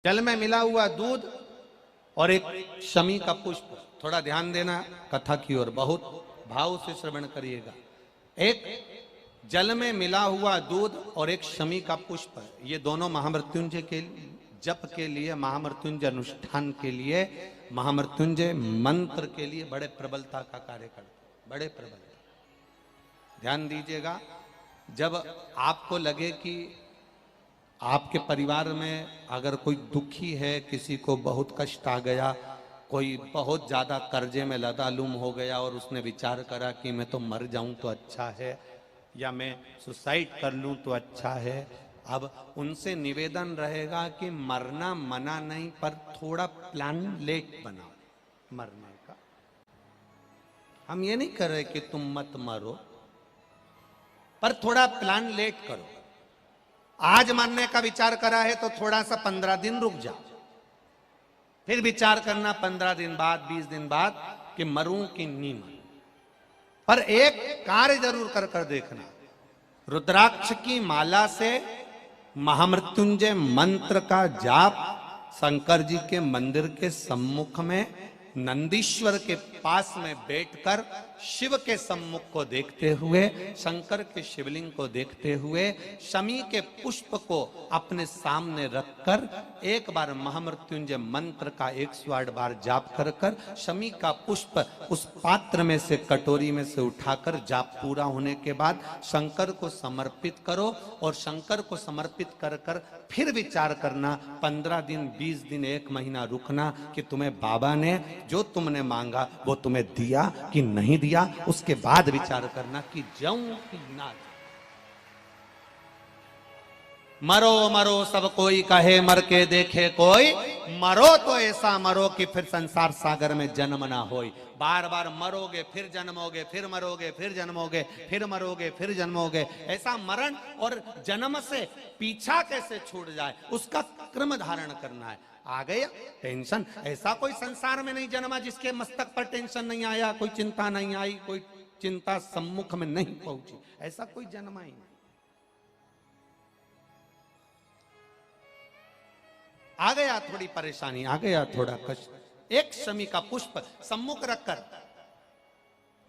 जल में मिला हुआ दूध और एक शमी का पुष्प। थोड़ा ध्यान देना कथा की ओर, बहुत भाव से श्रवण करिएगा। एक जल में मिला हुआ दूध और एक शमी का पुष्प, ये दोनों महामृत्युंजय के जप के लिए, महामृत्युंजय अनुष्ठान के लिए, महामृत्युंजय मंत्र के लिए बड़े प्रबलता का कार्य करते, बड़े प्रबलता। ध्यान दीजिएगा, जब आपको लगे कि आपके परिवार में अगर कोई दुखी है, किसी को बहुत कष्ट आ गया, कोई बहुत ज्यादा कर्जे में लदालूम हो गया और उसने विचार करा कि मैं तो मर जाऊं तो अच्छा है, या मैं सुसाइड कर लूं तो अच्छा है, अब उनसे निवेदन रहेगा कि मरना मना नहीं, पर थोड़ा प्लान लेट बनाओ मरने का। हम ये नहीं कर रहे कि तुम मत मरो, पर थोड़ा प्लान लेट करो। आज मरने का विचार करा है तो थोड़ा सा 15 दिन रुक जाओ, फिर विचार करना 15 दिन बाद, 20 दिन बाद कि मरूं कि नहीं मरूं। पर एक कार्य जरूर कर कर देखना, रुद्राक्ष की माला से महामृत्युंजय मंत्र का जाप शंकर जी के मंदिर के सम्मुख में नंदीश्वर के पास में बैठकर शिव के सम्मुख को देखते हुए, शंकर के शिवलिंग को देखते हुए, शमी के पुष्प को अपने सामने रखकर एक बार महामृत्युंजय मंत्र का 108 बार जाप कर कर शमी का पुष्प उस पात्र में से, कटोरी में से उठाकर जाप पूरा होने के बाद शंकर को समर्पित करो। और शंकर को समर्पित कर कर फिर विचार करना, 15 दिन, 20 दिन, 1 महीना रुकना कि तुम्हें बाबा ने जो तुमने मांगा वो तुम्हें दिया कि नहीं दिया। उसके बाद विचार करना कि जाऊं कि ना जाऊं। मरो मरो सब कोई कहे, मर के देखे कोई, मरो तो ऐसा मरो कि फिर संसार सागर में जन्म ना होई। बार बार मरोगे फिर जन्मोगे, फिर मरोगे फिर जन्मोगे, फिर मरोगे फिर जन्मोगे। ऐसा मरण और जन्म से पीछा कैसे छूट जाए, उसका क्रम धारण करना है। आ गया टेंशन, ऐसा कोई संसार में नहीं जन्मा जिसके मस्तक पर टेंशन नहीं आया, कोई चिंता नहीं आई, कोई चिंता सम्मुख में नहीं पहुंची, ऐसा कोई जन्मा ही नहीं। आ गया थोड़ी परेशानी, आ गया थोड़ा कष्ट, एक शमी का पुष्प सम्मुख रखकर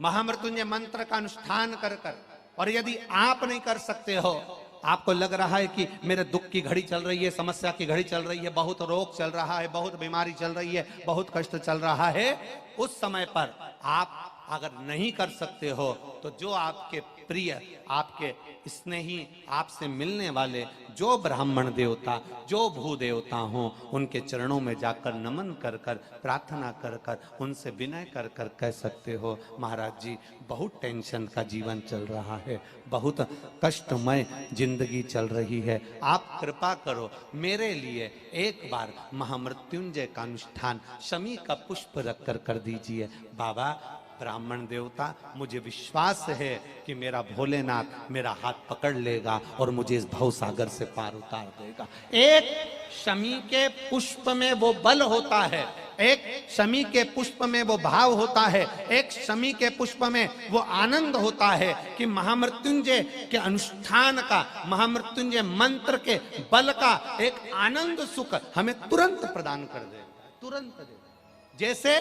महामृत्युंजय मंत्र का अनुष्ठान कर कर, और यदि आप नहीं कर सकते हो, आपको लग रहा है कि मेरे दुख की घड़ी चल रही है, समस्या की घड़ी चल रही है, बहुत रोग चल रहा है, बहुत बीमारी चल रही है, बहुत कष्ट चल रहा है, उस समय पर आप अगर नहीं कर सकते हो तो जो आपके प्रिय, आपके स्नेही, आपसे मिलने वाले जो ब्राह्मण देवता, जो भू देवता हों, उनके चरणों में जाकर नमन कर कर, प्रार्थना कर कर, उनसे विनय कर कर कह सकते हो, महाराज जी बहुत टेंशन का जीवन चल रहा है, बहुत कष्टमय जिंदगी चल रही है, आप कृपा करो मेरे लिए एक बार महामृत्युंजय का अनुष्ठान शमी का पुष्प रख कर कर दीजिए। बाबा ब्राह्मण देवता, मुझे विश्वास है कि मेरा भोलेनाथ मेरा हाथ पकड़ लेगा और मुझे इस भवसागर से पार उतार देगा। एक शमी के पुष्प में वो बल होता है, एक शमी के पुष्प में वो भाव होता है, एक शमी के पुष्प में वो आनंद होता है कि महामृत्युंजय के अनुष्ठान का, महामृत्युंजय मंत्र के बल का एक आनंद सुख हमें तुरंत प्रदान कर देगा, तुरंत देगा। जैसे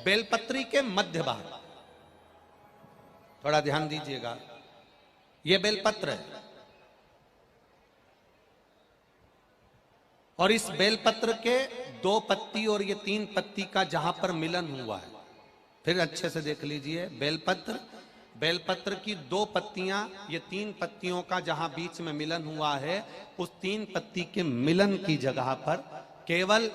बेलपत्री के मध्य भाग, थोड़ा ध्यान दीजिएगा, ये बेलपत्र है और इस बेलपत्र के 2 पत्ती और ये 3 पत्ती का जहां पर मिलन हुआ है, फिर अच्छे से देख लीजिए, बेलपत्र, बेलपत्र की 2 पत्तियां, ये 3 पत्तियों का जहां बीच में मिलन हुआ है, उस 3 पत्ती के मिलन की जगह पर, केवल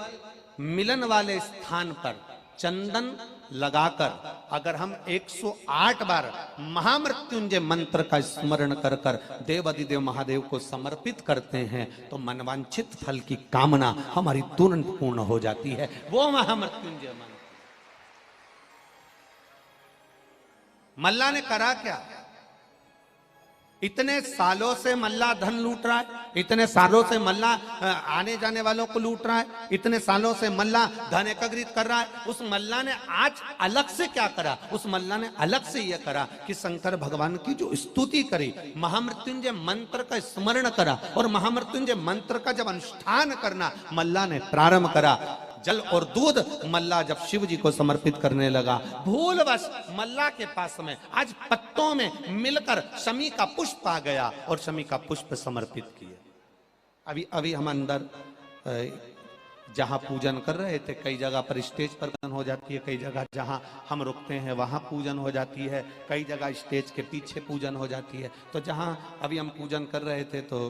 मिलन वाले स्थान पर चंदन लगाकर अगर हम 108 बार महामृत्युंजय मंत्र का स्मरण कर कर देवाधिदेव महादेव को समर्पित करते हैं तो मनवांछित फल की कामना हमारी तुरंत पूर्ण हो जाती है। वो महामृत्युंजय मंत्र मल्ला ने करा क्या, इतने सालों से मल्ला धन लूट रहा है, इतने सालों से मल्ला आने जाने वालों को लूट रहा है, इतने सालों से मल्ला धन एकत्रित कर रहा है। उस मल्ला ने आज अलग से क्या करा? उस मल्ला ने अलग से यह करा कि शंकर भगवान की जो स्तुति करी, महामृत्युंजय मंत्र का स्मरण करा, और महामृत्युंजय मंत्र का जब अनुष्ठान करना मल्ला ने प्रारंभ करा, जल और दूध मल्ला जब शिव जी को समर्पित करने लगा, भूलवश मल्ला के पास में आज पत्तों में मिलकर शमी का पुष्प आ गया और शमी का पुष्प समर्पित किए। अभी हम अंदर जहां पूजन कर रहे थे, कई जगह पर स्टेज पर पूजन हो जाती है, कई जगह जहां हम रुकते हैं वहां पूजन हो जाती है, कई जगह स्टेज के पीछे पूजन हो जाती है। तो जहां अभी हम पूजन कर रहे थे तो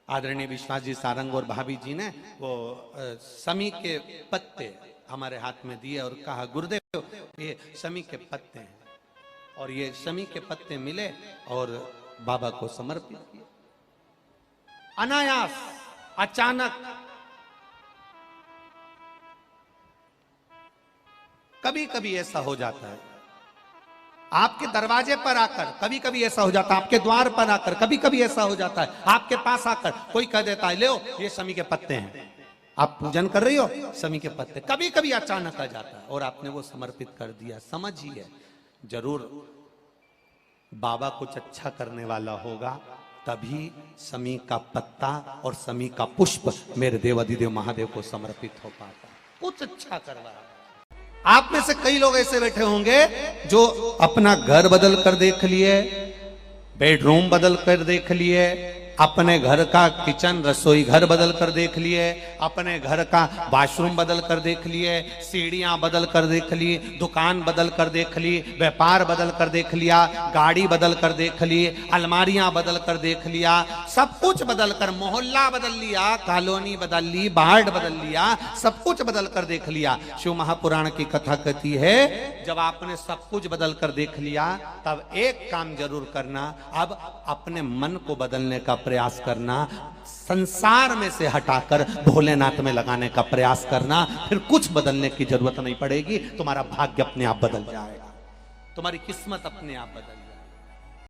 आदरणीय विश्वास जी सारंग और भाभी जी ने वो शमी के पत्ते हमारे हाथ में दिए और कहा, गुरुदेव ये शमी के पत्ते हैं, और ये शमी के पत्ते मिले और बाबा को समर्पित किए। अनायास, अचानक, कभी कभी ऐसा हो जाता है आपके दरवाजे पर आकर, कभी कभी ऐसा हो जाता है आपके द्वार पर आकर, कभी कभी ऐसा हो जाता है आपके पास आकर कोई कह देता है, ले ये शमी के पत्ते हैं, आप पूजन कर रही हो, शमी के पत्ते। कभी कभी अचानक आ जाता है और आपने वो समर्पित कर दिया। समझिए, जरूर बाबा कुछ अच्छा करने वाला होगा, तभी शमी का पत्ता और शमी का पुष्प मेरे देवाधिदेव महादेव को समर्पित हो पाता। कुछ अच्छा करवा रहा है। आप में से कई लोग ऐसे बैठे होंगे जो अपना घर बदल कर देख लिए, बेडरूम बदल कर देख लिए, अपने घर का किचन रसोई घर बदल कर देख लिए, अपने घर का वॉशरूम बदल कर देख लिए, सीढ़ियां बदल कर देख ली, दुकान बदल कर देख ली, व्यापार बदल कर देख लिया, गाड़ी बदल कर देख ली, अलमारियां बदल कर देख लिया, सब कुछ बदल कर, मोहल्ला बदल लिया, कॉलोनी बदल ली, वार्ड बदल लिया, सब कुछ बदल कर देख लिया। शिव महापुराण की कथा कहती है, जब आपने सब कुछ बदल कर देख लिया तब एक काम जरूर करना, अब अपने मन को बदलने का प्रयास करना, संसार में से हटाकर भोलेनाथ में लगाने का प्रयास करना। फिर कुछ बदलने की जरूरत नहीं पड़ेगी, तुम्हारा भाग्य अपने आप बदल जाएगा, तुम्हारी किस्मत अपने आप बदल जाएगी।